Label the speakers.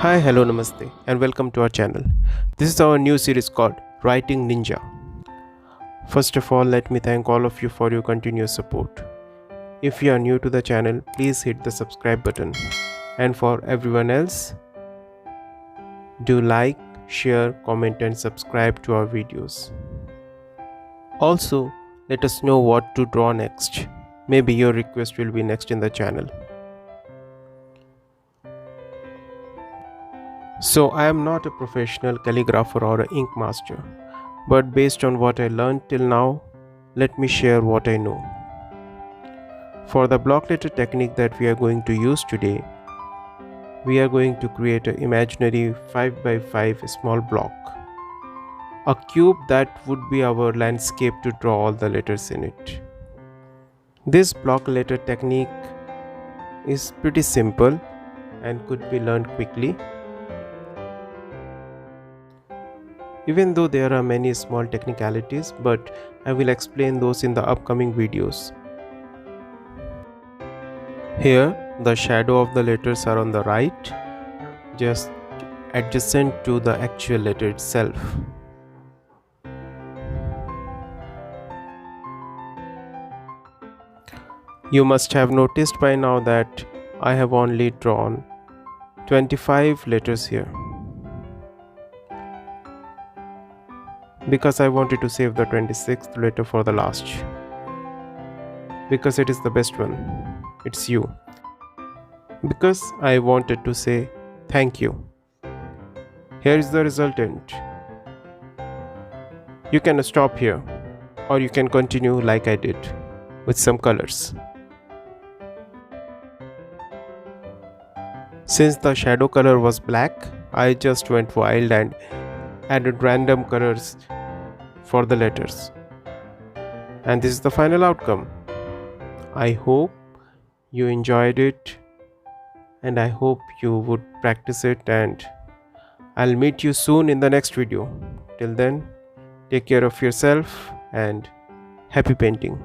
Speaker 1: Hi, hello, namaste, and welcome to our channel. This is our new series called Writing Ninja. First of all, let me thank all of you for your continuous support. If you are new to the channel, please hit the subscribe button. And for everyone else, do like, share, comment, and subscribe to our videos. Also, let us know what to draw next. Maybe your request will be next in the channel. So, I am not a professional calligrapher or an ink master, but based on what I learned till now, let me share what I know. For the block letter technique that we are going to use today, we are going to create an imaginary 5x5 small block, a cube that would be our landscape to draw all the letters in it. This block letter technique is pretty simple and could be learned quickly. Even though there are many small technicalities, but I will explain those in the upcoming videos. Here, the shadow of the letters are on the right, just adjacent to the actual letter itself. You must have noticed by now that I have only drawn 25 letters here, because I wanted to save the 26th letter for the last, because it is the best one. It's you. Because I wanted to say thank you. Here is the resultant. You can stop here, or you can continue like I did with some colors. Since the shadow color was black, I just went wild and added random colors for the letters. And this is the final outcome. I hope you enjoyed it, and I hope you would practice it, and I'll meet you soon in the next video. Till then, take care of yourself and happy painting.